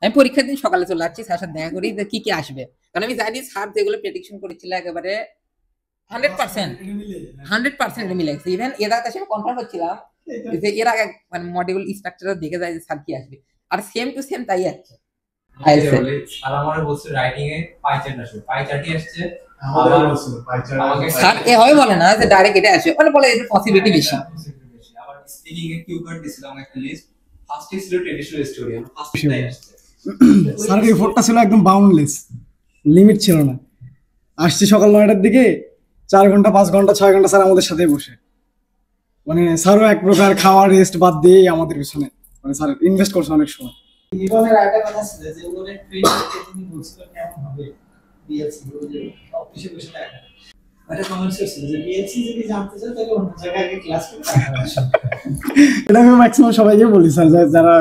আমি পরীক্ষার দিন সকালে চলে যাচ্ছি, স্যার সাথে দেখা করি যে কি কি আসবে, কারণ আমি জানি স্যার যেগুলো প্রেডিকশন করেছিল একেবারে 100% 100% এটা মিলে গেছে। ইভেন এর আগে আমি কনফার্ম হচ্ছিলাম যে এর আগে মানে মডিউল স্ট্রাকচার দেখে যায় যে স্যার কি আসবে, আর সেম টু সেম তাই আছে। আর আমার বলছে রাইটিং এ পাই চার্ট আসবে, পাই চার্টই আসছে। স্যার এভাবে বলে না যে ডাইরেক্ট এটা আসবে, মানে বলে এর পসিবিলিটি বেশি। আবার স্পিকিং এর কিউ কার্ড দিছিলাম একটা লিস্ট, ফার্স্টে ছিল ট্র্যাডিশনাল স্টোরি, ফার্স্টটাই আসছে। স্যারের এফোর্টটা ছিল একদম বাউন্ডলেস, লিমিট ছিল না। আসছি সকাল 9টার দিকে, 4 ঘন্টা 5 ঘন্টা 6 ঘন্টা স্যার আমাদের সাথে বসে, মানে স্যারও এক প্রকার খাওয়া রেস্ট বাদ দিয়েই আমাদের পিছনে, মানে স্যার ইনভেস্ট করছে অনেক সময়। জীবনের একটা কথা ছিল যে ওদের ট্রেনিংতে তুমি বলছিলেন কেমন হবে বিএলসি, ওই যে অফিসে বসে দেখা একটা কমেন্টস ছিল যে বিএলসি যদি জানতে চাও তাহলে অন্য জায়গায় গিয়ে ক্লাস করে এটা আমি ম্যাক্সিমাম সবাইকে বলি স্যার, যারা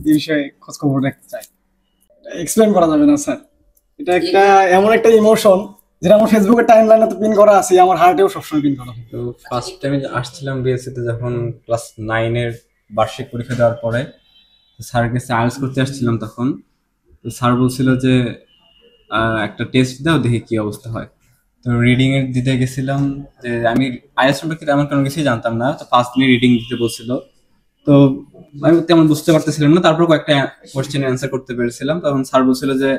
এই বিষয়ে খোঁজ খবর রাখতে চায়। এক্সপ্লেন করা যাবে না স্যার, এটা একটা এমন একটা ইমোশন যেটা আমার ফেসবুকের টাইমলাইনে তো পিন করা আছে, আমার হার্টেও সবসময় পিন করা। তো ফার্স্ট টাইম আসছিলাম বিএসসিতে যখন ক্লাস 9 এর বার্ষিক পরীক্ষা দেওয়ার পরে, স্যারের কাছে আইএলটিএস করতে আসছিলাম তখন। তো স্যার বলছিল যে একটা টেস্ট দাও, দেখি কি অবস্থা হয়। তো রিডিং এর দিতে গেছিলাম, যে আমি আইএলটিএস সম্পর্কে তেমন কোনো কিছুই জানতাম না। তো ফার্স্ট দিনে রিডিং দিতে বলছিল, তো আমি তেমন বুঝতে পারতেছিলাম না। তারপর কয়েকটা কোশ্চেন অ্যান্সার করতে পেরেছিলাম। তখন স্যার বলছিল যে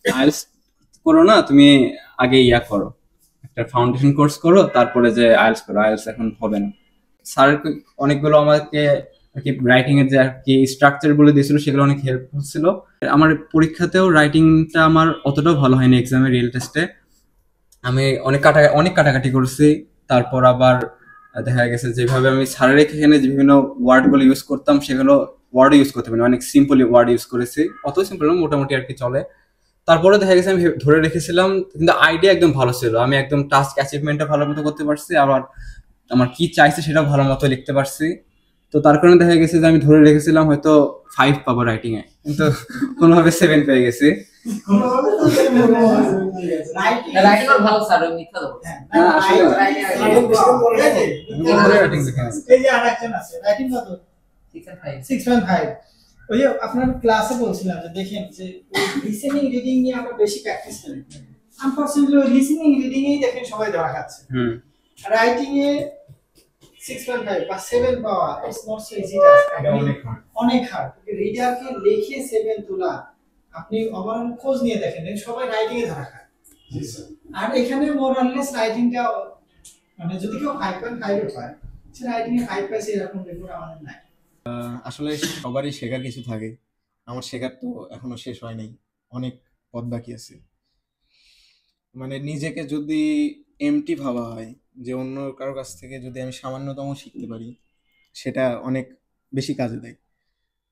আইএলটিএস করো না, তুমি আগে ইয়া করো, একটা ফাউন্ডেশন কোর্স করো, তারপরে যে আইএলটিএস করো, আইএলটিএস এখন হবে না। স্যার অনেকগুলো আমাকে রাইটিং এর যে আর কি স্ট্রাকচার বলে দিয়েছিল, সেগুলো অনেক হেল্পফুল ছিল। আমার পরীক্ষাতেও রাইটিংটা আমার অতটাও ভালো হয়নি, এক্সামে রিয়েল টেস্টে আমি অনেক কাটাকাটি করছি। তারপর আবার দেখা গেছে যেভাবে আমি স্যারের এখানে বিভিন্ন ওয়ার্ড গুলো ইউজ করতাম, সেগুলো ওয়ার্ড ইউজ করতে পারি, অনেক সিম্পলি ওয়ার্ড ইউজ করেছি, অত সিম্পল মোটামুটি আর কি চলে। তারপরে দেখা গেছে আমি ধরে রেখেছিলাম, কিন্তু আইডিয়া একদম ভালো ছিল, আমি একদম টাস্ক অ্যাচিভমেন্টটা ভালো মতো করতে পারছি, আবার আমার কি চাইছে সেটা ভালো মতো লিখতে পারছি। তো তার কারণে দেখা গেছে যে আমি ধরে রেখেছিলাম হয়তো 5 পাবো রাইটিং এ, কিন্তু কোনোভাবে 7 পেয়ে গেছি। ওই যে আপনার ক্লাসে বলছিলাম যে দেখেন যে লিসেনিং রিডিং নিয়ে আমরা বেশি প্র্যাকটিস করি, আনফরচুনেটলি ওই লিসেনিং রিডিং এই দেখেন সবাই ধরা খাচ্ছে। রাইটিং এ 6.5 বা 7 পাওয়া it's not so easy task, অনেক হার্ড। রিডারকে লিখে 7 তোলা, আপনি ওভারঅল খোঁজ নিয়ে দেখেন সবাই রাইটিং এ ধরা খায়। আর এখানে মোরাললেস রাইটিংটা মানে যদি কেউ 5.5 পায়, সে রাইটিং এ 5 পাইছে এরকম রেকর্ড আমাদের নাই। আসলে সবারই শেখার কিছু থাকে, আমার শেখার তো এখনো শেষ হয় নাই, অনেক পথ বাকি আছে। মানে নিজেকে যদি এমটি ভাবা হয়, যে অন্য কারো কাছ থেকে যদি আমি সামান্যতম শিখতে পারি, সেটা অনেক বেশি কাজে দেয়।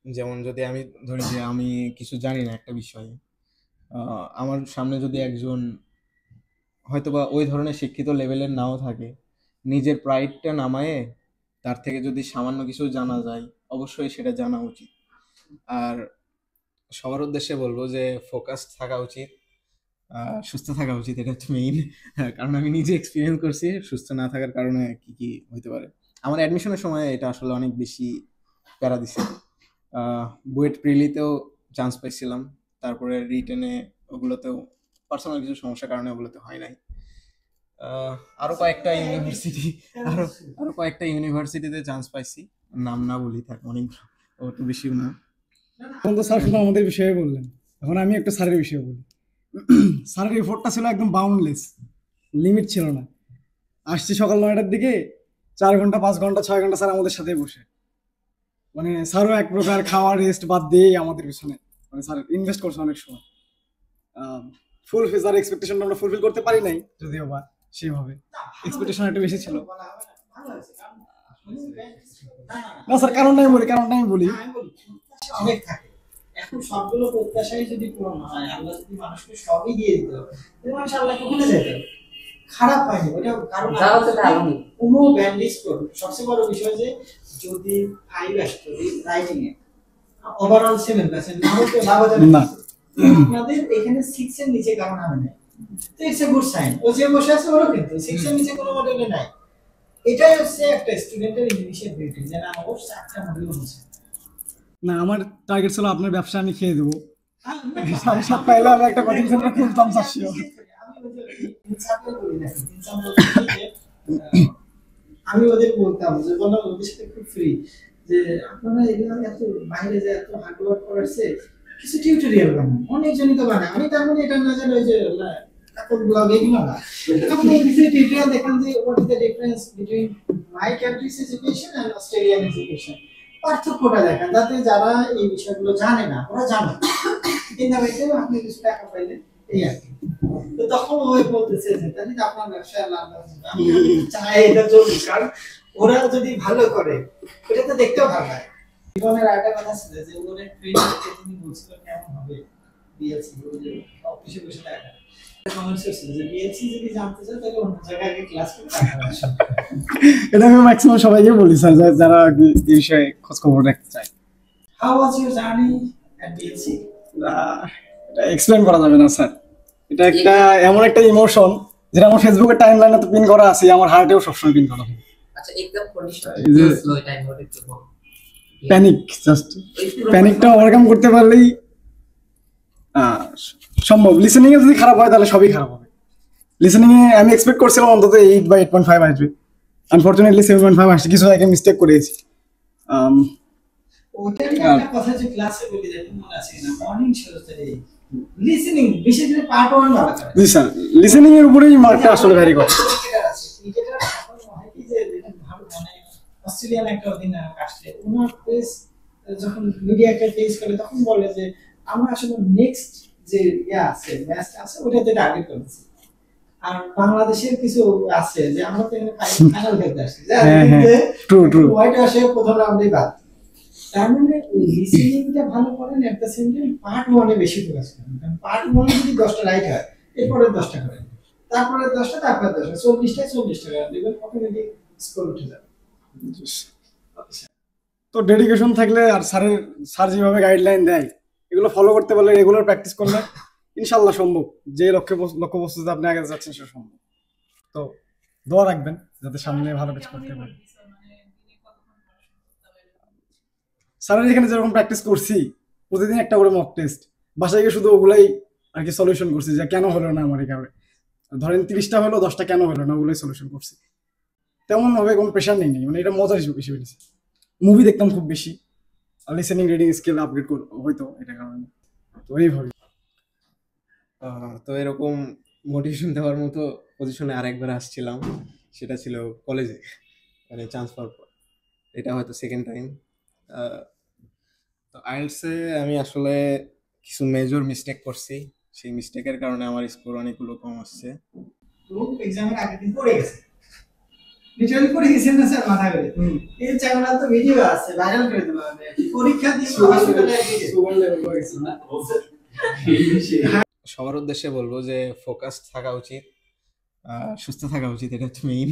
যেমন যদি আমি ধরি যে আমি কিছু জানি না একটা বিষয়ে, আমার সামনে যদি একজন হয়তোবা ওই ধরনের শিক্ষিত লেভেলের নাও থাকে, নিজের প্রাইডটা নামায়ে তার থেকে যদি সামান্য কিছু জানা যায়, অবশ্যই সেটা জানা উচিত। আর সবার উদ্দেশ্যে বলবো যে ফোকাস থাকা উচিত, সুস্থ থাকা উচিত, এটা হচ্ছে মেইন। কারণ আমি নিজে এক্সপিরিয়েন্স করছি সুস্থ না থাকার কারণে কি কি হইতে পারে। আমার অ্যাডমিশনের সময় এটা আসলে অনেক বেশি প্যারা দিছে। বুয়েট প্রিলিতেও চান্স পাইছিলাম, তারপরে রিটেনে ওগুলোতেও পার্সোনাল কিছু সমস্যার কারণে ওগুলোতে হয় নাই। আরো কয়েকটা ইউনিভার্সিটিতে চান্স পাইছি, নাম না বলি থাক, অনেক অত বেশিও না। এখন তো স্যার শুধু আমাদের বিষয়ে বললেন, এখন আমি একটা স্যারের বিষয়ে বলি। স্যারের এফোর্টটা ছিল একদম বাউন্ডলেস, লিমিট ছিল না। আসছি সকাল 9টার দিকে, 4 ঘন্টা 5 ঘন্টা 6 ঘন্টা স্যার আমাদের সাথে বসে, মানে স্যারও এক প্রকার খাওয়া রেস্ট বাদ দিয়েই আমাদের পিছনে, মানে স্যার ইনভেস্ট করছে অনেক সময়। ফুলফিল স্যার এক্সপেকটেশনটা আমরা ফুলফিল করতে পারি নাই, যদিও বা সেভাবে এক্সপেকটেশন একটু বেশি ছিল না স্যার। কারণটা আমি বলি অনেক থাকে, এখন সবগুলো প্রত্যাশাই যদি পূরণ হয়, আল্লাহ যদি মানুষকে সবই দিয়ে দিত, তাহলে মানুষ আল্লাহকে ভুলে যেত। খারাপ হয়নি ওটা, কারণ কোনো ব্যান্ডিজ করবে। সবচেয়ে বড় বিষয় যে যদি 5 আসতো রাইটিং এ, ওভারঅল 7% না হতো লাভ হতো না। আপনাদের এখানে 6 এর নিচে কারণ হবে না, তো ইটস এ গুড সাইন। ও যে বসে আছে ওরও কিন্তু 6 এর নিচে কোনো মডেলে নাই। এটাই হচ্ছে একটা স্টুডেন্টের ইংলিশের বিউটি, যে না ওর 4টা মডিউল হচ্ছে না। আমার টার্গেট ছিল আপনার ব্যবসা আমি খেয়ে দেবো, সাত পাইলে আমি একটা কোচিং সেন্টার খুলতাম চাচ্ছি। আমি ওদের বলতাম যে বললাম ওদের সাথে খুব ফ্রি যে আপনারা এগুলো এত বাইরে যে এত হার্ড ওয়ার্ক করাচ্ছে কিছু টিউটোরিয়াল বানান, অনেকজনই তো বানায়। আমি তার মানে এটা না জানি ওই যে কাপড় ব্লগ এগুলো না, আপনি কিছু টিউটোরিয়াল দেখেন যে what is the difference between my country's education and Australian education, পার্থক্যটা দেখেন যাতে যারা এই বিষয়গুলো জানে না ওরা জানে কিন্তু আপনি কিছু টাকা পাইলেন এই আর কি। তো তখন ওই বলতেছে যে তাহলে আপনার ব্যবসায় আল্লাহ আমি চাই এটা চলুক, কারণ ওরা যদি ভালো করে এটা তো দেখতেও ভালো হয়। জীবনের আরেকটা কথা ছিল যে ওদের ট্রেনিংকে তিনি বলছিল কেমন হবে বিএলসি যে অফিসে বসে দেখা কমেন্টস ছিল যে বিএলসি যদি জানতে চাও তাহলে অন্য জায়গায় গিয়ে ক্লাস করে টাকা আসে। এটা আমি ম্যাক্সিমাম সবাইকে বলি স্যার, যারা এই বিষয়ে খোঁজ খবর রাখতে চায়। How was your journey at BLC? এটা এক্সপ্লেন করা যাবে না স্যার, এটা একটা এমন একটা ইমোশন যেটা আমার ফেসবুকের টাইমলাইনে তো পিন করা আছে, আমার হার্টেও সবসময় পিন করা হয়। আচ্ছা এক্সাম কন্ডিশন এই যে স্লো টাইম হতে তো প্যানিক, জাস্ট প্যানিকটা ওভারকাম করতে পারলেই সম্ভব। লিসেনিং এ যদি খারাপ হয় তাহলে সবই খারাপ হবে। লিসেনিং এ আমি এক্সপেক্ট করছিলাম অন্তত 8 বা 8.5 আসবে, আনফরচুনেটলি 7.5 আসছে। কিছু আগে মিস্টেক করেছি। ওটারই একটা কথা যে ক্লাসে বলি যে মনে আছে না মর্নিং শোতে লিসেনিং বিশেষ করে পার্ট 1 ভালো করে। জি স্যার, লিসেনিং এর উপরেই মার্কটা আসলে ভ্যারি করে। ক্রিকেটার আছে, ক্রিকেটার এখন হয় কি যে ভালো মানে অস্ট্রেলিয়ান একটা অধিনায়ক আসলে ওনার ফেস যখন মিডিয়াকে ফেস করে তখন বলে যে আমরা আসলে নেক্সট যে আছে ম্যাচ আছে ওটাতে টার্গেট করছি। আর বাংলাদেশের কিছু আছে যে আমরা তো এখানে ফাইনাল খেলতে আসছি, ট্রু ট্রু। হোয়াইট আসে প্রথম রাউন্ডেই বাদ। তার মানে লিসেনিংটা ভালো করেন, at the same time part 1 এ বেশি ফোকাস করেন। কারণ পার্ট 1 যদি 10টা রাইট হয় এরপরে 10টা করেন, তারপরে 10টা, তারপরে 10টা, 40টায় 40টা করেন, দেখবেন অটোমেটিক স্কোর উঠে যাবে। তো ডেডিকেশন থাকলে আর স্যার যেভাবে গাইডলাইন দেয় এগুলো ফলো করতে পারলে, রেগুলার প্র্যাকটিস করলে ইনশাল্লাহ সম্ভব। যে লক্ষ্যবস্তুতে আপনি আগে যাচ্ছেন সেটা সম্ভব। তো দোয়া রাখবেন যাতে সামনে ভালো কিছু করতে পারেন। স্যারের এখানে যেরকম প্র্যাকটিস করছি প্রতিদিন একটা করে মক টেস্ট, বাসায় গিয়ে শুধু ওগুলাই আর কি সলিউশন করছি যে কেন হলো না আমার এখানে। ধরেন 30টা হলো, 10টা কেন হলো না ওগুলাই সলিউশন করছি। তেমন ভাবে কোনো প্রেশার নেই, মানে এটা মজার হিসেবে বেশি বেশি। মুভি দেখতাম খুব বেশি, লিসেনিং রিডিং স্কিল আপগ্রেড হইতো এটা কারণে। তো এইভাবে তো এরকম মোটিভেশন দেওয়ার মতো পজিশনে আরেকবার আসছিলাম, সেটা ছিল কলেজে, মানে চান্স পাওয়ার পর। এটা হয়তো সেকেন্ড টাইম। তো আইএলটিএসে আমি আসলে কিছু মেজর মিস্টেক করছি, সেই মিস্টেকের কারণে আমার স্কোর অনেকগুলো কম আসছে। তো এক্সামের আগের দিন পড়ে গেছে, লিটারালি পড়ে গেছেন না স্যার মাথা করে। এই চ্যানেল তো ভিডিও আছে, ভাইরাল করে দেবো আমি। পরীক্ষা দিয়ে সবার উদ্দেশ্যে বলবো যে ফোকাস থাকা উচিত, সুস্থ থাকা উচিত, এটা হচ্ছে মেইন।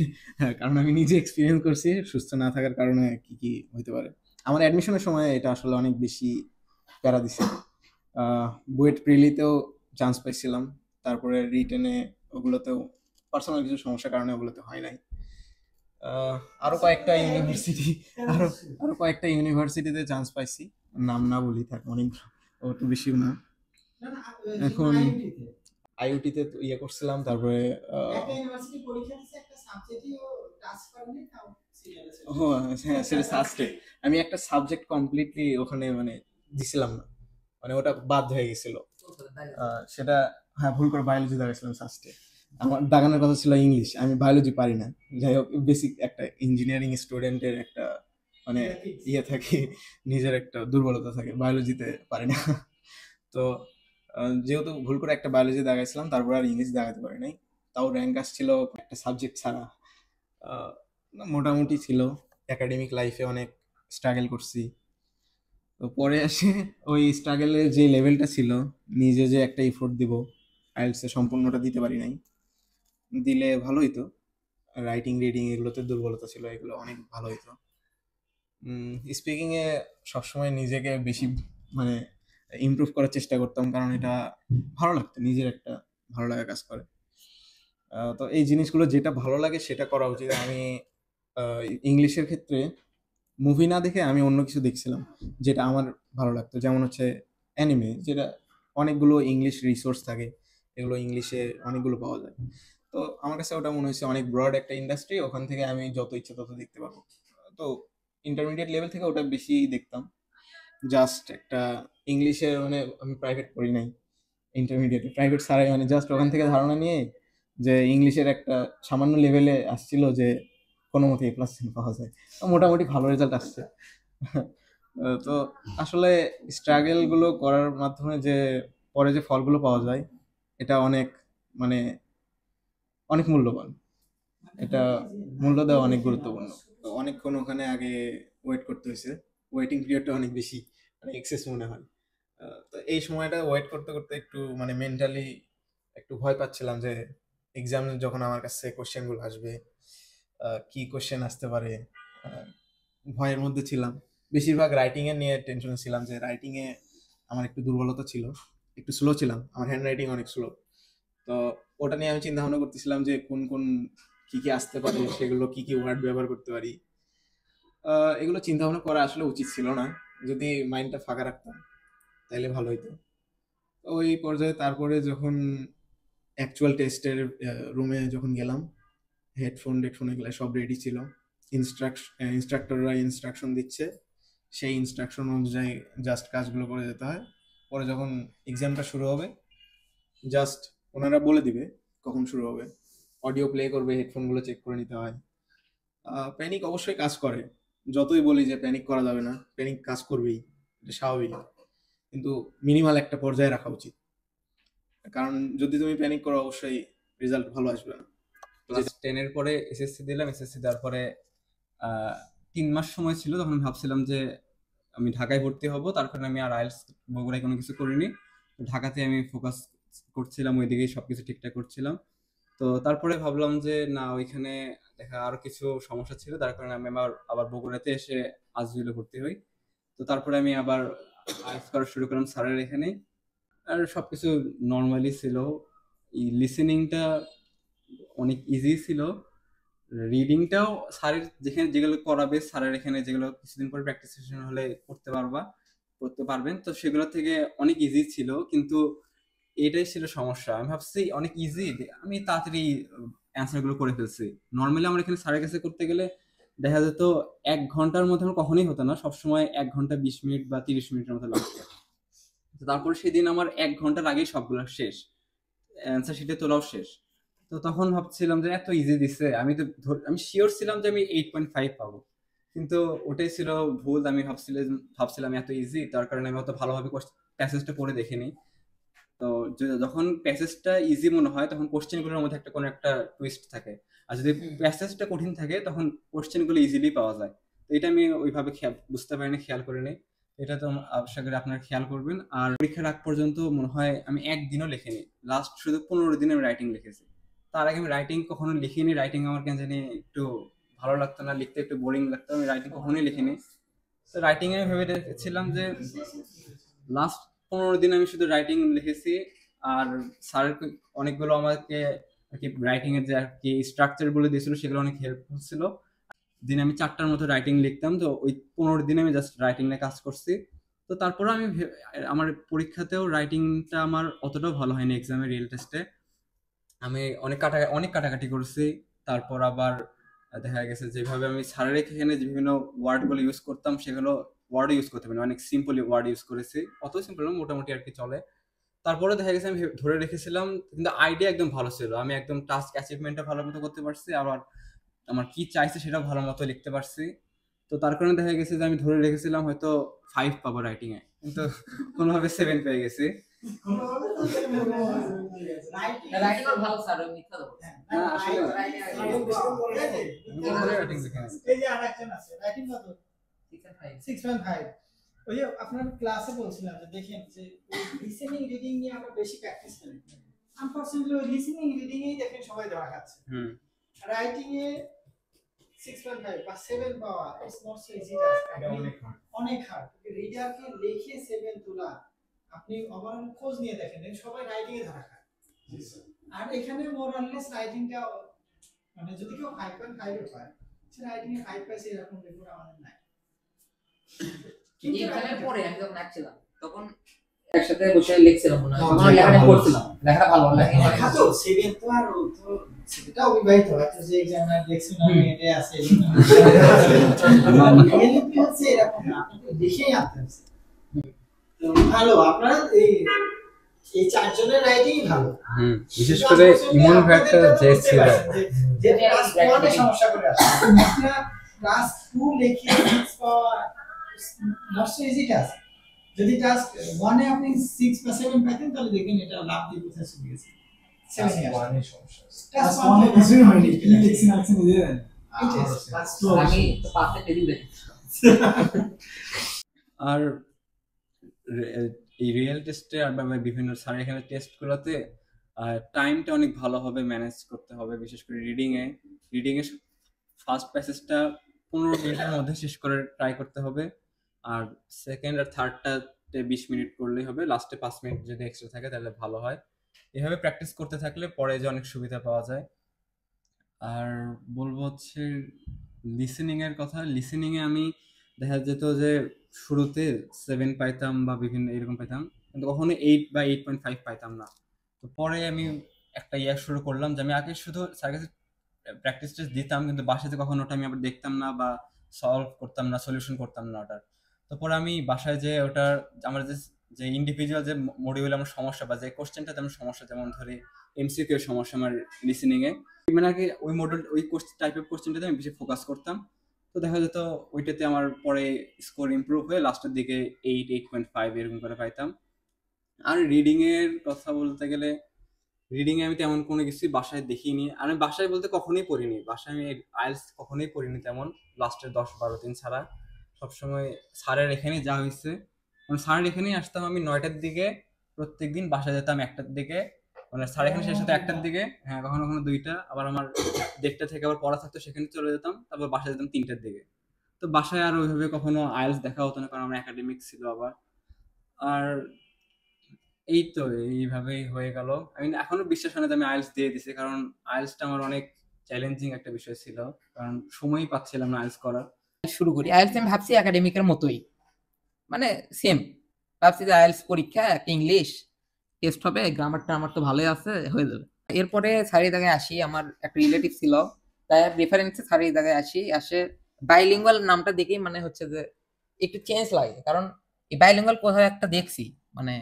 কারণ আমি নিজে এক্সপিরিয়েন্স করছি সুস্থ না থাকার কারণে কি কি হইতে পারে। আমার অ্যাডমিশনের সময় এটা আসলে অনেক বেশি প্যারা দিছে। বুয়েট প্রিলিতেও চান্স পাইছিলাম, তারপরে রিটেনে ওগুলোতেও পার্সোনাল কিছু সমস্যার কারণে ওগুলোতে হয় নাই। আরো কয়েকটা ইউনিভার্সিটিতে চান্স পাইছি, নাম না বলি থাক, অনেক অত বেশিও না। এখন আইইউটিতে ইয়ে করছিলাম, তারপরে একটা ইউনিভার্সিটি পরীক্ষা দিছে, একটা সাবজেক্টও টাচ করেনি, তাও সিরিয়াস। হ্যাঁ, সেটা সাস্টে আমি একটা সাবজেক্ট কমপ্লিটলি ওখানে মানে দিছিলাম না, মানে ওটা বাদ হয়ে গেছিল। সেটা হ্যাঁ ভুল করে বায়োলজি দাঁড়াইছিলাম সাস্টে। আমার দাগানোর কথা ছিল ইংলিশ, আমি বায়োলজি পারি না। যাই হোক, বেসিক একটা ইঞ্জিনিয়ারিং স্টুডেন্টের একটা মানে ইয়ে থাকে, নিজের একটা দুর্বলতা থাকে, বায়োলজিতে পারি না। তো যেহেতু ভুল করে একটা বায়োলজি দাগাইছিলাম, তারপর আর ইংলিশ দাগাতে পারি নাই। তাও র্যাঙ্ক আসছিল একটা সাবজেক্ট ছাড়া। মোটামুটি ছিল, একাডেমিক লাইফে অনেক স্ট্রাগল করছি। তো পরে আসে ওই স্ট্রাগলের যে লেভেলটা ছিল, নিজে যে একটা এফোর্ট দিব আইএলটিএসে সম্পূর্ণটা দিতে পারি নাই। দিলে ভালো হইতো। রাইটিং রিডিং এগুলোতে দুর্বলতা ছিল, এগুলো অনেক ভালো হইতো। স্পিকিংয়ে সবসময় নিজেকে বেশি মানে ইমপ্রুভ করার চেষ্টা করতাম, কারণ এটা ভালো লাগতো, নিজের একটা ভালো লাগা কাজ করে। তো এই জিনিসগুলো যেটা ভালো লাগে সেটা করা উচিত। আমি ইংলিশের ক্ষেত্রে মুভি না দেখে আমি অন্য কিছু দেখছিলাম যেটা আমার ভালো লাগতো, যেমন হচ্ছে অ্যানিমে, যেটা অনেকগুলো ইংলিশ রিসোর্স থাকে, এগুলো ইংলিশে অনেকগুলো পাওয়া যায়। তো আমার কাছে ওটা মনে হচ্ছে অনেক ব্রড একটা ইন্ডাস্ট্রি, ওখান থেকে আমি যত ইচ্ছা তত দেখতে পারবো। তো ইন্টারমিডিয়েট লেভেল থেকে ওটা বেশি দেখতাম। জাস্ট একটা ইংলিশে মানে আমি প্রাইভেট পড়ি নাই, ইন্টারমিডিয়েটে প্রাইভেট ছাড়াই মানে জাস্ট ওখান থেকে ধারণা নিয়ে যে ইংলিশের একটা সামান্য লেভেলে আসছিল যে কোনো মতে A+ পাওয়া যায়, তো মোটামুটি ভালো রেজাল্ট আসছে। তো আসলে স্ট্রাগল গুলো করার মাধ্যমে যে পরে যে ফলগুলো পাওয়া যায় এটা অনেক মানে অনেক মূল্যবান, এটা মূল্য দেওয়া অনেক গুরুত্বপূর্ণ। তো অনেকক্ষণ ওখানে আগে ওয়েট করতে হয়েছে, ওয়েটিং পিরিয়ডটা অনেক বেশি মানে এক্সেস মনে হয়। তো এই সময়টা ওয়েট করতে করতে একটু মানে মেন্টালি একটু ভয় পাচ্ছিলাম যে এক্সাম যখন আমার কাছে কোশ্চেনগুলো আসবে কি কোশ্চেন আসতে পারে, আহ, ভয়ের মধ্যে ছিলাম। বেশিরভাগ রাইটিং এর নিয়ে টেনশনে ছিলাম যে রাইটিং এ আমার একটু দুর্বলতা ছিল, একটু স্লো ছিলাম, আমার হ্যান্ড রাইটিং অনেক স্লো। তো ওটা নিয়ে আমি চিন্তা ভাবনা করতেছিলাম যে কোন কোন কি কি আসতে পারে, সেগুলো কি কি ওয়ার্ড ব্যবহার করতে পারি। এগুলো চিন্তা ভাবনা করা আসলে উচিত ছিল না, যদি মাইন্ডটা ফাঁকা রাখতাম তাইলে ভালো হতো। তো ওই পর্যায়ে তারপরে যখন অ্যাকচুয়াল টেস্টের রুমে যখন গেলাম, হেডফোন এগুলো সব রেডি ছিল, ইনস্ট্রাক্টররা ইনস্ট্রাকশন দিচ্ছে, সেই ইনস্ট্রাকশন অনুযায়ী জাস্ট কাজগুলো করে যেতে হয়। পরে যখন এক্সামটা শুরু হবে জাস্ট ওনারা বলে দিবে কখন শুরু হবে, অডিও প্লে করবে, হেডফোনগুলো চেক করে নিতে হয়। প্যানিক অবশ্যই কাজ করে, যতই বলি যে প্যানিক করা যাবে না, প্যানিক কাজ করবেই, এটা স্বাভাবিক, কিন্তু মিনিমাল একটা পর্যায়ে রাখা উচিত। কারণ যদি তুমি প্যানিক করো অবশ্যই রেজাল্ট ভালো আসবে না। ক্লাস 10 পরে এসএসসি দিলাম। এসএসসি দেওয়ার পরে 3 মাস সময় ছিল, তখন ভাবছিলাম যে আমি ঢাকায় ভর্তি হব, তারপরে আমি আর আইএলটিএস বগুড়ায় কোনো কিছু করিনি, ঢাকাতে আমি ফোকাস করছিলাম, ওইদিকেই সবকিছু ঠিকঠাক করছিলাম। তো তারপরে ভাবলাম যে না, ওইখানে দেখা আরো কিছু সমস্যা ছিল, তার কারণে আমি আবার বগুড়াতে এসে আজউইলে ভর্তি হই। তো তারপরে আমি আবার আইএলটিএস করা শুরু করলাম স্যারের এখানে, আর সবকিছু নর্মালি ছিল। লিসেনিংটা অনেক ইজি ছিল, রিডিংটাও স্যারের যেখানে যেগুলো করাবে, স্যারের এখানে যেগুলো কিছুদিন পরে প্র্যাকটিস সেশন হলে করতে পারবেন, তো সেগুলো থেকে অনেক ইজি ছিল। কিন্তু এটাই ছিল সমস্যা, আমি ভাবছি অনেক ইজি, আমি তাড়াতাড়ি অ্যান্সার গুলো করে ফেলছি। নর্মালি আমার এখানে স্যারের কাছে করতে গেলে দেখা যেত 1 ঘন্টার মধ্যে আমার কখনোই হতো না, সবসময় 1 ঘন্টা 20 মিনিট বা 30 মিনিটের মতো লাগতো। তো তারপরে সেদিন আমার 1 ঘন্টার আগেই সবগুলো শেষ, অ্যান্সার শিটে তোলাও শেষ। তো তখন ভাবছিলাম যে এত ইজি দিচ্ছে, আমি শিওর ছিলাম যে আমি 8.5 পাবো, কিন্তু ওটাই ছিল ভুল। আমি ভাবছিলাম এত ইজি, তার কারণে আমি অত ভালোভাবে প্যাসেজটা পড়ে দেখিনি। তো যখন প্যাসেজটা ইজি মনে হয় তখন কোশ্চেনগুলোর মধ্যে কোনো একটা টুইস্ট থাকে, আর যদি প্যাসেজটা কঠিন থাকে তখন কোশ্চেনগুলো ইজিলি পাওয়া যায়। তো এটা আমি ওইভাবে বুঝতে পারিনি, খেয়াল করিনি। এটা তো আশা করি আপনারা খেয়াল করবেন। আর পরীক্ষার আগ পর্যন্ত মনে হয় আমি একদিনও লিখিনি, লাস্ট শুধু 15 দিন আমি রাইটিং লিখেছি। তার আগে আমি রাইটিং কখনো লিখিনি, রাইটিং আমার কেন জানি একটু ভালো লাগতো না, লিখতে একটু বোরিং লাগতো, আমি রাইটিং কখনোই লিখিনি। তো রাইটিং এ ভেবে রেখেছিলাম যে লাস্ট 15 দিন আমি শুধু রাইটিং লিখেছি। আর স্যার অনেকগুলো আমাকে রাইটিং এর যে আর কি স্ট্রাকচার বলে দিয়েছিল, সেগুলো অনেক হেল্পফুল ছিল। দিনে আমি 4টার মতো রাইটিং লিখতাম, তো ওই 15 দিনে আমি জাস্ট রাইটিং নিয়ে কাজ করছি। তো তারপরে আমি আমার পরীক্ষাতেও রাইটিংটা আমার অতটাও ভালো হয়নি, এক্সামে রিয়েল টেস্টে আমি অনেক কাটাকাটি করছি। তারপর আবার দেখা গেছে যেভাবে আমি স্যারের এখানে যে বিভিন্ন ওয়ার্ডগুলো ইউজ করতাম, সেগুলো ওয়ার্ড ইউজ করতে পারি, অনেক সিম্পল ওয়ার্ড ইউজ করেছি, অত সিম্পল না, মোটামুটি আর কি চলে। তারপরে দেখা গেছে আমি ধরে রেখেছিলাম, কিন্তু আইডিয়া একদম ভালো ছিল, আমি একদম টাস্ক অ্যাচিভমেন্টটা ভালো মতো করতে পারছি, আবার আমার কি চাইছে সেটা ভালো মতো লিখতে পারছি। তো তার কারণে দেখা গেছে যে আমি ধরে রেখেছিলাম হয়তো 5 পাবো রাইটিং এ, কিন্তু কোনোভাবে 7 পেয়ে গেছি। রাইটিং আর ভালো স্যার, আমি মিথ্যা দেবো না, আসলে রাইটিং লিখে নিছি। এই যে আরেকজন আছে রাইটিং কত 6.5। ওই যে আপনার ক্লাসে বলছিলাম যে দেখেন যে লিসেনিং রিডিং নিয়ে আমরা বেশি প্র্যাকটিস করি, আনফরচুনেটলি ওই লিসেনিং রিডিং এই দেখেন সবাই ধরা খাচ্ছে। রাইটিং এ 6.5 বা 7 পাওয়া it's not so easy task, অনেক হার্ড। রিডারকে লিখে 7 তোলা, আপনি ওভারঅল খোঁজ নিয়ে দেখেন সবাই রাইটিং এ ধরা খায়। আর এখানে মোরাললেস রাইটিংটা মানে যদি কেউ 5.5 এ পায়, সে রাইটিং এ 5 পাইছে এরকম রেকর্ড আমাদের নাই। এখানে পরে আমি যখন আসছিলাম তখন একসাথে বসে লিখছিলাম মনে হয় তখন লেখাটা পড়ছিলাম লেখাটা ভালো লাগে লেখা তো সেভেন তো আর ও তো সেটা অবিবাহিত হয়তো যে এক্সামিনার দেখছেন আমি এটা আছে রিয়েলিটি হচ্ছে এরকম না আপনি দেখেই আনতে হবে তো ভালো আপনারা এই চারজনের রাইটিং ভালো বিশেষ করে ইমন ভাইটা যে ছিল যে ক্লাস 1 এ সমস্যা করে আসে একটা ক্লাস 2 লিখে 6 পাওয়া নট সো ইজি টাস্ক যদি টাস্ক 1 এ আপনি 6 বা 7 পেতেন তাহলে দেখেন এটা লাভ দিয়ে কোথায় চলে গেছে 7 এ আসে সমস্যা টাস্ক ক্লাস 1 এ কিছুই হয়নি কি লিখছি লিখছি না নিজে জানি আমি তো পাশে পেরি দেখি আর এই রিয়েল টেস্টে আর বিভিন্ন স্যার এখানে টেস্টগুলোতে টাইমটা অনেক ভালোভাবে ম্যানেজ করতে হবে বিশেষ করে রিডিংয়ে ফার্স্ট প্যাসেজটা 15 মিনিটের মধ্যে শেষ করে ট্রাই করতে হবে আর সেকেন্ড আর থার্ডটাতে 20 মিনিট করলেই হবে লাস্টে 5 মিনিট যদি এক্সট্রা থাকে তাহলে ভালো হয় এভাবে প্র্যাকটিস করতে থাকলে পরে যে অনেক সুবিধা পাওয়া যায় আর বলবো হচ্ছে লিসেনিংয়ের কথা লিসেনিংয়ে আমি দেখা যেত যে শুরুতে 7 পাইতাম বা বিভিন্ন এরকম পাইতাম কিন্তু কখনো 8 বা 8.5 পাইতাম না তো পরে আমি একটা শুরু করলাম যে আমি আগে শুধু স্যার কাছে প্র্যাকটিস টেস্ট দিতাম কিন্তু বাসাতে কখনো ওটা আমি আবার দেখতাম না বা সলভ করতাম না সলিউশন করতাম না ওটার তো পরে আমি বাসায় যে ওটার আমার যে ইন্ডিভিজুয়াল যে মডিউল আমার সমস্যা বা যে কোশ্চেনটাতে আমার সমস্যা যেমন ধরি এমসিকিউ সমস্যা আমার লিসেনিংয়ে মানে আগে ওই মডেল ওই টাইপের কোশ্চেনটাতে আমি বেশি ফোকাস করতাম তো দেখা যেত ওইটাতে আমার পরে স্কোর ইমপ্রুভ হয়ে লাস্টের দিকে 8.5 এরকম করে পাইতাম আর রিডিংয়ের কথা বলতে গেলে রিডিংয়ে আমি তেমন কোনো কিছুই বাসায় দেখিনি আর আমি বাসায় বলতে কখনোই পড়িনি বাসায় আমি আইএলটিএস কখনোই পড়িনি তেমন লাস্টের 10-12 দিন ছাড়া সবসময় স্যারের এখানেই যা হয়েছে মানে স্যারের এখানেই আসতাম আমি 9টার দিকে প্রত্যেকদিন বাসায় যেতাম 1টার দিকে মানে স্যার এখানে শেষ হতো 1টার দিকে হ্যাঁ কখনো কখনো 2টা আবার আমার 1টা থেকে আবার পড়া থাকতো সেখানে চলে যেতাম তারপর বাসায় যেতাম 3টার দিকে তো বাসায় আর ওইভাবে কখনো আইএলটিএস দেখা হতো না কারণ আমার একাডেমিক ছিল আবার আর এই তো এইভাবেই হয়ে গেল আমি এখনো বিশ্বাস হয় না যে আমি আইএলটিএস দিয়ে দিছি কারণ আইএলটিএসটা আমার অনেক চ্যালেঞ্জিং একটা বিষয় ছিল কারণ সময়ই পাচ্ছিলাম না আইএলটিএস করার শুরু করি আইএলটিএস আমি ভাবছি একাডেমিকের মতোই মানে সেম ভাবছি যে আইএলটিএস পরীক্ষা একটা ইংলিশ টেস্ট হবে গ্রামারটা আমার তো ভালোই আছে হয়ে যাবে এরপরে স্যারের জায়গায় আসি আমার একটা রিলেটিভ ছিল তাই রেফারেন্সে স্যারের জায়গায় আসে বাইলিঙ্গুয়াল নামটা দেখেই মানে হচ্ছে যে একটু চেঞ্জ লাগে কারণ এই বাইলিঙ্গুয়াল কোথাও একটা দেখছি মানে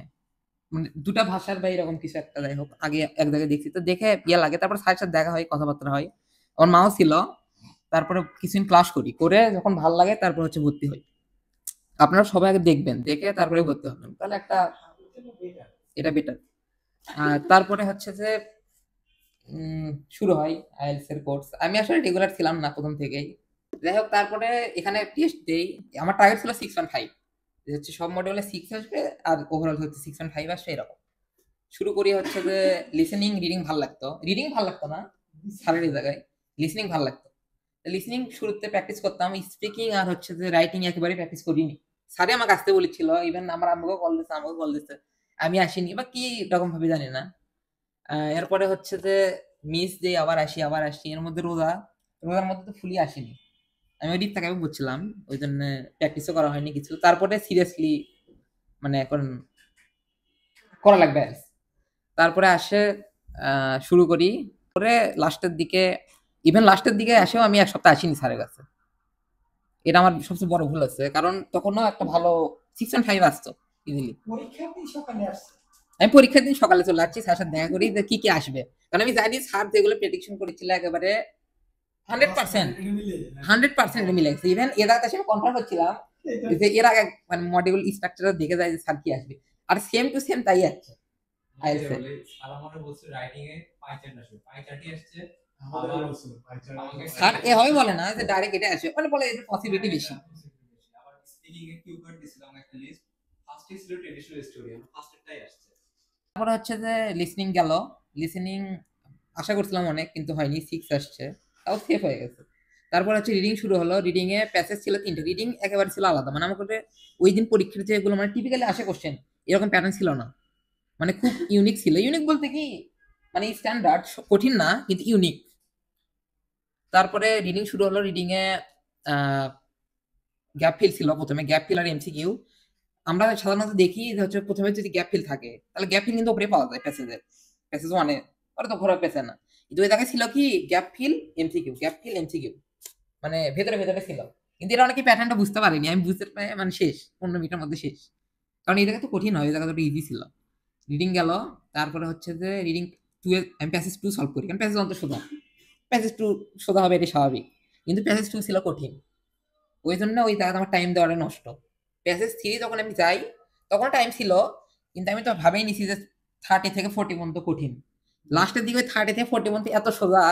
দুটা ভাষার বা এরকম কিছু একটা যাই হোক আগে এক জায়গায় দেখছি তো দেখে ইয়ে লাগে তারপর স্যারের সাথে দেখা হয় কথাবার্তা হয় আমার মাও ছিল তারপরে কিছুদিন ক্লাস করে যখন ভালো লাগে তারপর হচ্ছে ভর্তি হই আপনারা সবাই আগে দেখবেন দেখে তারপরে ভর্তি হবেন তাহলে একটা এটা বেটার তারপরে হচ্ছে যে শুরু হয় আইএলটিএস এর কোর্স আমি আসলে রেগুলার ছিলাম না প্রথম থেকেই যাই হোক তারপরে এখানে টেস্ট দেই আমার টার্গেট ছিল 6.5 হচ্ছে সব মডিউলে 6 আসবে আর ওভারঅল হচ্ছে 6.5 আসবে এরকম শুরু করি হচ্ছে যে লিসেনিং রিডিং ভালো লাগতো না স্যারের জায়গায় লিসেনিং ভালো লাগতো লিসেনিং শুরুতে প্র্যাকটিস করতাম স্পিকিং আর হচ্ছে যে রাইটিং একেবারে প্র্যাকটিস করিনি স্যারে আমাকে আসতে বলেছিল ইভেন আমার আমাকে কল দিচ্ছে আমি আসিনি বা কি রকম ভাবে জানি না এরপরে হচ্ছে যে মিস যে আবার আসি এর মধ্যে রোজার মধ্যে তো ফুলি আসেনি আমি ওই দিকটাকে বুঝছিলাম ওই জন্য প্র্যাকটিসও করা হয়নি কিছু তারপরে সিরিয়াসলি মানে এখন করা লাগবে তারপরে আসে শুরু করি পরে লাস্টের দিকে আসেও আমি এক সপ্তাহ আসিনি স্যারের কাছে এটা আমার সবচেয়ে বড় ভুল আছে কারণ তখনও একটা ভালো 6.5 আসতো ইজিলি আমি পরীক্ষার দিন সকালে চলে যাচ্ছি স্যার সাথে দেখা করি যে কি কি আসবে কারণ আমি জানি স্যার যেগুলো প্রেডিকশন করেছিল একেবারে 100% এটা মিলে গেছে ইভেন এর আগে আমি কনফার্ম হচ্ছিলাম যে এর আগে মানে মডিউল স্ট্রাকচার দেখে যায় যে স্যার কি আসবে আর সেম টু সেম তাই আছে আমারে বলছে রাইটিং এ পাই চার্ট আসবে পাই চার্টই আসছে স্যার এভাবে বলে না যে ডাইরেক্ট এটা আসবে মানে বলে এর পসিবিলিটি বেশি আবার স্পিকিং এ কিউ কার্ড দিছিলাম একটা লিস্ট ফার্স্টে ছিল ট্র্যাডিশনাল স্টোরি ফার্স্টেরটাই আসছে তারপরে হচ্ছে যে লিসেনিং আশা করছিলাম অনেক কিন্তু হয়নি 6 আসছে তাও সেফ হয়ে গেছে তারপর হচ্ছে রিডিং শুরু হলো রিডিং এ প্যাসেজ ছিল 3টে রিডিং একেবারে ছিল আলাদা মানে আমাকে ওই দিন পরীক্ষার যেগুলো মানে টিপিক্যালি আসে কোশ্চেন এরকম প্যাটার্ন ছিল না মানে খুব ইউনিক ছিল ইউনিক বলতে কি মানে স্ট্যান্ডার্ড কঠিন না কিন্তু ইউনিক তারপরে রিডিং শুরু হলো রিডিং এ গ্যাপ ফিল ছিল প্রথমে গ্যাপ ফিল আর এমসিকিউ আমরা সাধারণত দেখি যে হচ্ছে প্রথমে যদি গ্যাপ ফিল থাকে তাহলে গ্যাপ ফিল কিন্তু উপরে পাওয়া যায় প্যাসেজ ওয়ানে, ওরা তো ঘোরা পেছে না, কিন্তু ওই জায়গায় ছিল কি গ্যাপ ফিল এমসিকিউ, মানে ভেতরে ভেতরে ছিল। কিন্তু এটা অনেকে প্যাটার্নটা বুঝতে পারেনি, আমি বুঝতে পারি মানে শেষ 15 মিনিটের মধ্যে শেষ, কারণ এই জায়গা তো কঠিন হয়, এই জায়গা তো ইজি ছিল। রিডিং গেল, তারপরে হচ্ছে যে রিডিং 2 আমি প্যাসেজ 2 সলভ করি, কারণ প্যাসেজ 1 তো সোজা, প্যাসেজ 2 সোজা হবে, এটা স্বাভাবিক, কিন্তু প্যাসেজ 2 ছিল কঠিন, ওই জন্য ওই জায়গাতে আমার টাইম দেওয়াটা নষ্ট। প্যাসেজ 3 যখন আমি যাই তখন টাইম ছিল, কিন্তু আমি তো ভাবেই নিছি যে 30 থেকে 40 পর্যন্ত কঠিন, লাস্টের দিকে 30 থেকে 40 পর্যন্ত এত সোজা,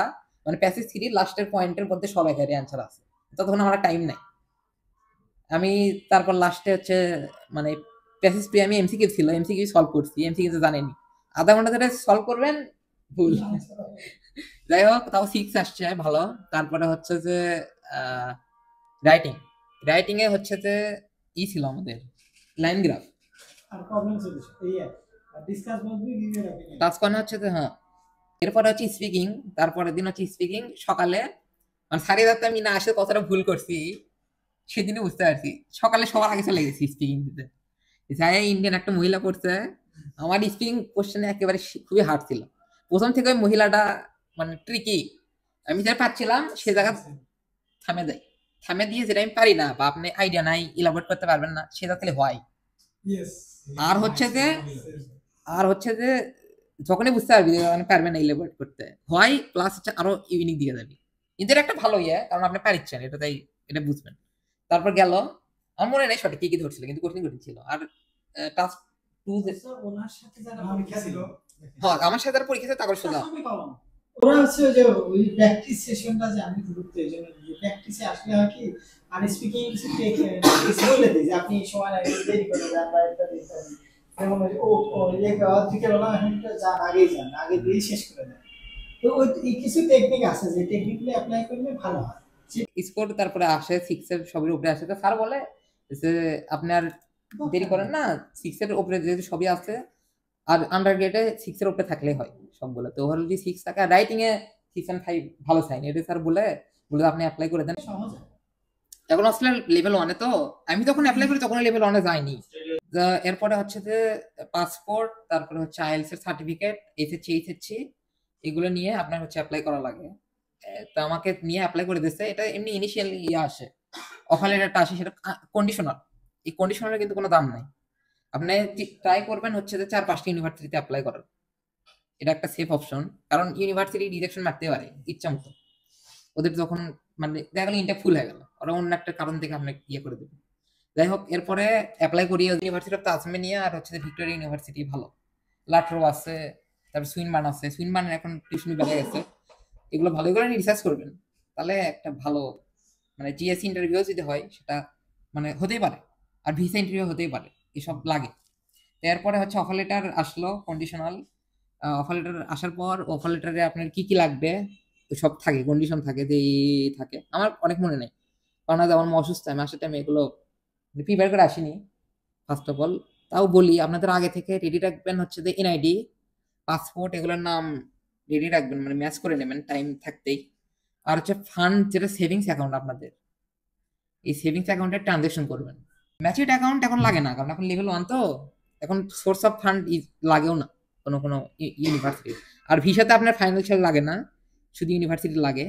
মানে প্যাসেজ 3 লাস্টের পয়েন্টের মধ্যে সব একেবারে অ্যান্সার আছে, ততক্ষণ আমার টাইম নাই। আমি তারপর লাস্টে হচ্ছে মানে প্যাসেজ 2 আমি এমসিকিউ ছিল, এমসিকিউ সলভ করছি, এমসিকিউ তো জানেনি, আধা ঘন্টা ধরে সলভ করবেন ভুল। যাই হোক, তাও 6 আসছে ভালো। তারপরে হচ্ছে যে রাইটিং এ হচ্ছে যে ছিল আমাদের লাইন গ্রাফ, আর প্রবলেম সলিউশন এই ডিসকাস বলবি গিয়ে রাখি টাস্ক ওয়ান হচ্ছে যে হ্যাঁ, এরপরে হচ্ছে স্পিকিং, তারপরের দিন হচ্ছে স্পিকিং সকালে, মানে সাড়ে 10টা আমি না আসে কতটা ভুল করছি সেদিনে বুঝতে পারছি, সকালে সবার আগে চলে গেছি স্পিকিং দিতে, যাই ইন্ডিয়ান একটা মহিলা পড়ছে, আমার স্পিকিং কোশ্চেনে একেবারে খুবই হার্ড ছিল, প্রথম থেকে ওই মহিলাটা মানে ট্রিকি, আমি যেটা পাচ্ছিলাম সে জায়গা থামে দিয়ে যেটা আমি পারি না বা আপনি আইডিয়া নাই ইলাবোরেট করতে পারবেন না সেটা তাহলে হয়। আর হচ্ছে যে যখনই বুঝতে পারবি মানে পারবে না ইলাবোরেট করতে হয়, প্লাস হচ্ছে আরো ইউনিক দিকে যাবি, কিন্তু এটা একটা ভালো ইয়ে, কারণ আপনি পারিচ্ছেন এটা, তাই এটা বুঝবেন। তারপর গেল, আমার মনে নেই সঠিক কি ধরছিল, কিন্তু কঠিন ছিল। আর টাস্ক 2 ওনার সাথে যারা পরীক্ষা ছিল হ্যাঁ আমার সাথে যারা পরীক্ষা তারপর সোজা ওরা হচ্ছে ওই যে ওই প্র্যাকটিস সেশনটা যে আমি গুরুত্ব এই জন্য প্র্যাকটিসে আসলে হয় কি আর স্পিকিং কিছু বলে দিই যে আপনি সময় লাগে দেরি করে যান বা একটা দিতে হবে, যেমন ও লেখা অধিকার হলো একটা যান আগে দিয়ে শেষ করে দেন। তো ওই কিছু টেকনিক আছে যে টেকনিকগুলো অ্যাপ্লাই করলে ভালো হয়। স্কোর তারপরে আসে 6 এর সবের উপরে আসে, তো স্যার বলে যে আপনার দেরি করেন না, 6 এর উপরে যেহেতু সবই আছে, আর আন্ডার গ্রেডে 6 এর উপরে থাকলেই হয় সবগুলো, তো ওভারঅল যদি 6 থাকে, রাইটিং এ 6 and 5 ভালো সাইন, এটা স্যার বলে আপনি অ্যাপ্লাই করে দেন। সহজ এখন আসলে লেভেল 1 এ, তো আমি তখন অ্যাপ্লাই করি তখন লেভেল 1 এ যাইনি। এরপরে হচ্ছে যে পাসপোর্ট, তারপরে হচ্ছে আইএলটিএস এর সার্টিফিকেট, এইচএসসি এগুলো নিয়ে আপনার হচ্ছে অ্যাপ্লাই করা লাগে, তো আমাকে নিয়ে অ্যাপ্লাই করে দিয়েছে। এটা এমনি ইনিশিয়াল ইয়ে আসে, অফার লেটারটা আসে, সেটা কন্ডিশনাল, এই কন্ডিশনালের কিন্তু কোনো দাম নাই, আপনি ট্রাই করবেন হচ্ছে যে 4-5টা ইউনিভার্সিটিতে অ্যাপ্লাই করার, এটা একটা সেফ অপশন, কারণ ইউনিভার্সিটি রিজেকশন মারতে পারে ইচ্ছা মতো, ওদের যখন মানে দেখা গেল ইনটেক ফুল হয়ে গেল, ওরা অন্য একটা কারণ থেকে আপনাকে ইয়ে করে দেবে। যাই হোক, এরপরে অ্যাপ্লাই করি ইউনিভার্সিটি অফ তাসমানিয়া আর হচ্ছে ভিক্টোরিয়া ইউনিভার্সিটি, ভালো লাট্রো আছে, তারপর সুইনবার্ন আছে, সুইনবার্নের এখন টিউশনি বেড়ে গেছে, এগুলো ভালো, এগুলো নিয়ে রিসার্চ করবেন, তাহলে একটা ভালো মানে জিএসসি ইন্টারভিউ যদি হয় সেটা মানে হতেই পারে, আর ভিসা ইন্টারভিউ হতেই পারে, এসব লাগে। এরপরে হচ্ছে অফার লেটার আসলো কন্ডিশনাল, অফার লেটার আসার পর অফার লেটারে আপনার কি কি লাগবে সব থাকে, কন্ডিশন থাকে, যে থাকে, আমার অনেক মনে নেই, কারণ যেমন অসুস্থ আমি আসার টাইমে এগুলো প্রিপেয়ার করে আসিনি। ফার্স্ট অফ অল তাও বলি আপনাদের আগে থেকে রেডি রাখবেন হচ্ছে যে এনআইডি, পাসপোর্ট, এগুলোর নাম রেডি রাখবেন, মানে ম্যাচ করে নেবেন টাইম থাকতেই। আর হচ্ছে ফান্ড, যেটা সেভিংস অ্যাকাউন্ট আপনাদের, এই সেভিংস অ্যাকাউন্টে ট্রানজাকশন করবেন। ম্যাচিড অ্যাকাউন্ট এখন লাগে না, কারণ এখন লেভেল 1 তো, এখন সোর্স অফ ফান্ড লাগেও না কোনো ইউনিভার্সিটি, আর ভিসাতে আপনার ফাইন্যান্সিয়াল লাগে না, শুধু ইউনিভার্সিটি লাগে,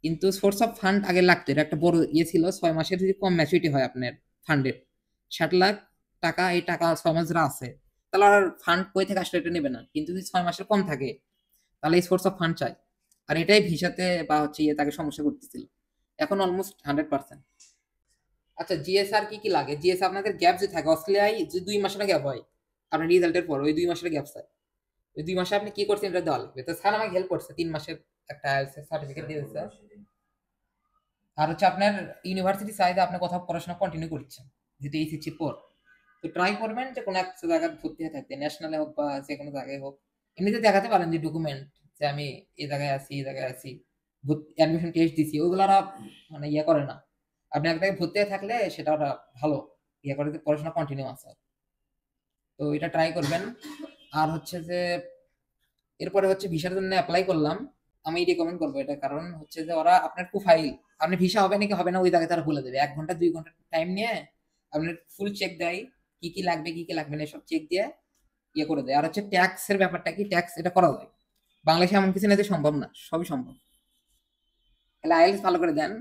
কিন্তু সোর্স অফ ফান্ড আগে লাগতো, এটা একটা বড় ইয়ে ছিল, 6 মাসের যদি কম ম্যাচুরিটি হয় আপনার ফান্ডের 60 লাখ টাকা, এই টাকা 6 মাস ধরে আছে, তাহলে আর ফান্ড কই থেকে আসলে এটা নেবে না, কিন্তু যদি 6 মাসের কম থাকে তাহলে এই সোর্স অফ ফান্ড চাই, আর এটাই ভিসাতে বা হচ্ছে ইয়ে তাকে সমস্যা করতেছিল, এখন অলমোস্ট 100%। আচ্ছা, জিএসআর কি কি লাগে? জিএস আপনাদের গ্যাপ যে থাকে, অস্ট্রেলিয়ায় যে 2 মাসের গ্যাপ হয় আপনার রেজাল্টের পর, ওই 2 মাসের গ্যাপ চাই, ওই 2 মাসে আপনি কি করছেন এটা দেওয়া লাগবে। তো স্যার আমাকে হেল্প করছে, 3 মাসের একটা সার্টিফিকেট দিয়ে দিচ্ছে, আর হচ্ছে আপনার ইউনিভার্সিটি চাইতে আপনি কোথাও পড়াশোনা কন্টিনিউ করছেন যেটা এইচএসসির পর, তো ট্রাই করবেন যে কোনো একটা জায়গায় ভর্তি হয়ে থাকতে, ন্যাশনালে হোক বা যে কোনো জায়গায় হোক, এমনিতে দেখাতে পারেন যে ডকুমেন্ট যে আমি এই জায়গায় আছি, এই জায়গায় আছি, অ্যাডমিশন টেস্ট দিছি, ওইগুলো মানে ইয়ে করে না, আপনি এক জায়গায় ভর্তি হয়ে থাকলে সেটা ওরা ভালো ইয়ে করে, পড়াশোনা কন্টিনিউ আছে, তো এটা ট্রাই করবেন। আর হচ্ছে যে এরপরে হচ্ছে ভিসার জন্য অ্যাপ্লাই করলাম, আমি রেকমেন্ড করবো এটা, কারণ হচ্ছে যে ওরা আপনার প্রোফাইল, আপনি ভিসা হবে নাকি হবে না ওই জায়গায় তারা বলে দেবে, 1 ঘন্টা 2 ঘন্টা টাইম নিয়ে আপনার ফুল চেক দেয়, কি কি লাগবে কি কি লাগবে না সব চেক দিয়ে ইয়ে করে দেয়। আর হচ্ছে ট্যাক্সের ব্যাপারটা কি, ট্যাক্স এটা করা যায় বাংলাদেশে, এমন কিছু না যে সম্ভব না, সবই সম্ভব। তাহলে আইএলটিএস ভালো করে দেন,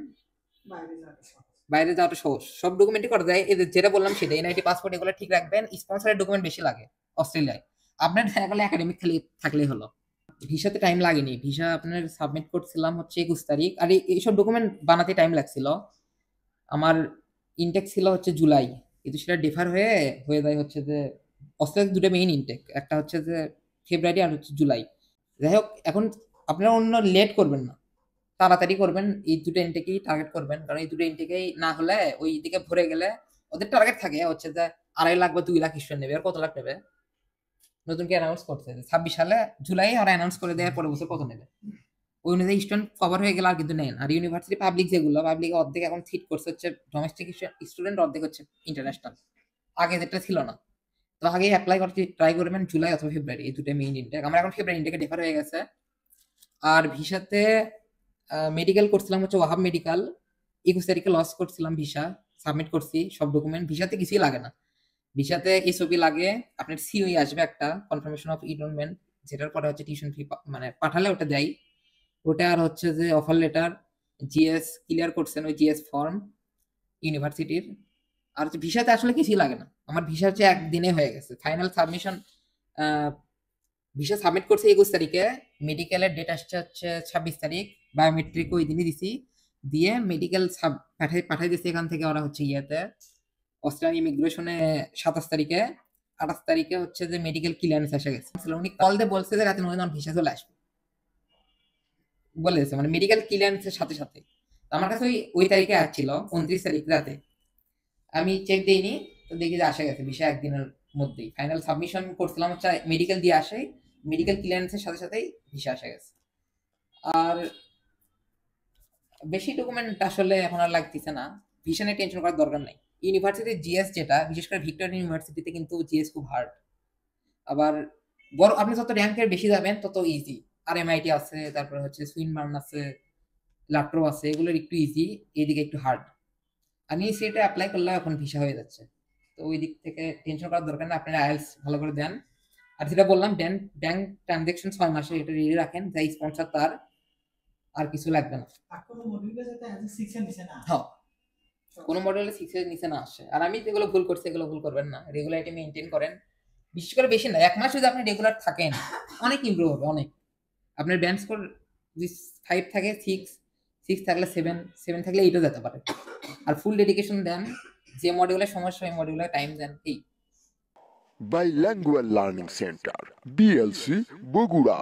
বাইরে যাবে সব। বাইরে যাওয়াটা সহজ, সব ডকুমেন্টই করা যায়। এদের যেটা বললাম সেটা, এনআইটি পাসপোর্ট এগুলো ঠিক রাখবেন। স্পন্সরের ডকুমেন্ট বেশি লাগে অস্ট্রেলিয়ায়, আপনার দেখা গেলে একাডেমিক খালি থাকলেই হলো। ভিসাতে টাইম লাগেনি, ভিসা আপনার সাবমিট করছিলাম হচ্ছে 21 তারিখ, আর এইসব ডকুমেন্ট বানাতে টাইম লাগছিল। আমার ইনটেক ছিল হচ্ছে জুলাই, কিন্তু সেটা ডিফার হয়ে হয়ে যায় হচ্ছে যে অস্ট্রেলিয়ার দুটো মেইন ইনটেক, একটা হচ্ছে যে ফেব্রুয়ারি আর হচ্ছে জুলাই। যাই হোক, এখন আপনারা অন্য লেট করবেন না, তাড়াতাড়ি করবেন, এই দুটো ইনটেকেই টার্গেট করবেন, কারণ এই দুটো ইনটেকেই না হলে ওই দিকে ভরে গেলে ওদের টার্গেট থাকে হচ্ছে যে 2.5 লাখ বা 2 লাখ স্টুডেন্ট নেবে। আর কত লাখ নেবে নতুন কি অ্যানাউন্স করছে 26 সালে জুলাই, আর অ্যানাউন্স করে দেয় পরের বছর কত নেবে, ওই অনুযায়ী স্টুডেন্ট কভার হয়ে গেলে আর কিন্তু নেন। আর ইউনিভার্সিটি পাবলিক যেগুলো, পাবলিক অর্ধেক এখন সিট করছে হচ্ছে ডোমেস্টিক স্টুডেন্ট, অর্ধেক হচ্ছে ইন্টারন্যাশনাল, আগে যেটা ছিল না। তো আগে অ্যাপ্লাই করতে ট্রাই করবেন জুলাই অথবা ফেব্রুয়ারি, এই দুটো মেইন ইনটেক। আমার এখন ফেব্রুয়ারি ইনটেকে ডিফার হয়ে গেছে। আর ভিসাতে মেডিকেল করছিলাম হচ্ছে ওয়াহাব মেডিকেল, 21 তারিখে লস করছিলাম, ভিসা সাবমিট করছি সব ডকুমেন্ট। ভিসাতে কিছুই লাগে না, ভিসাতে এসওপি লাগে, আপনার সিওই আসবে একটা কনফার্মেশন অফ এনরোলমেন্ট, যেটার পরে হচ্ছে টিউশন ফি মানে পাঠালে ওটা দেয়, ওটা। আর হচ্ছে যে অফার লেটার, জিএস ক্লিয়ার করছেন ওই জিএস ফর্ম ইউনিভার্সিটির। আর হচ্ছে ভিসাতে আসলে কিছুই লাগে না, আমার ভিসা হচ্ছে একদিনে হয়ে গেছে ফাইনাল সাবমিশন। ভিসা সাবমিট করছি 21 তারিখে, মেডিকেলের ডেট আসছে হচ্ছে 26 তারিখ, বায়োমেট্রিক ওই দিনই দিছি, দিয়ে মেডিকেল পাঠাই দিয়েছি এখান থেকে। ওরা হচ্ছে ইয়েতে অস্ট্রেলিয়ান ইমিগ্রেশনে 27 তারিখে, 28 তারিখে হচ্ছে যে মেডিকেল ক্লিয়ারেন্স এসে গেছে। উনি কল দিয়ে বলছে যে রাতে 9 ভিসা চলে আসবে, বলে দিয়েছে মানে মেডিকেল ক্লিয়ারেন্সের সাথে সাথে। আমার কাছে ওই তারিখে আসছিল 29 তারিখ রাতে, আমি চেক দিইনি, তো দেখি যে আসে গেছে ভিসা একদিনের মধ্যেই। ফাইনাল সাবমিশন করছিলাম হচ্ছে মেডিকেল দিয়ে আসে, মেডিকেল ক্লিয়ারেন্সের সাথে সাথেই ভিসা আসে গেছে। আর বেশি ডকুমেন্ট আসলে এখন আর লাগতেছে না, ভিসা নিয়ে টেনশন করার দরকার নাই। ইউনিভার্সিটির জিএস যেটা, বিশেষ করে ভিক্টোরিয়া ইউনিভার্সিটিতে কিন্তু জিএস খুব হার্ড। আবার বড় আপনি যত র্যাঙ্কের বেশি যাবেন তত ইজি। আর এমআইটি আছে, তারপরে হচ্ছে সুইনবার্ন আছে, লাট্রো আছে, এগুলোর একটু ইজি, এইদিকে একটু হার্ড। আমি সেটা অ্যাপ্লাই করলে এখন ভিসা হয়ে যাচ্ছে, তো ওই দিক থেকে টেনশন করার দরকার না, আপনারা আইএলটিএস ভালো করে দেন। আর যেটা বললাম ব্যাংক ট্রানজাকশন 6 মাসে, এটা রেডি রাখেন, যাই স্পন্সর তার, আর কিছু লাগবে না। আর কোনো মডিউলে যাতে আজ 6 এর নিচে না আসে। হ্যাঁ, কোনো মডেলে 6 এর নিচে না আসে। আর আমি যেগুলো ভুল করছি এগুলো ভুল করবেন না, রেগুলারিটি মেইনটেইন করেন, বিশেষ করে বেশি না, 1 মাস যদি আপনি রেগুলার থাকেন অনেক ইমপ্রুভ হবে, অনেক। আপনার ব্যান্ড স্কোর যদি 5 থাকে 6 থাকলে 7 থাকলে 8ও যেতে পারে। আর ফুল ডেডিকেশন দেন, যে মডিউলের সমস্যা ওই মডিউলে টাইম দেন। এই Bilingual Learning Center, BLC, Bogura.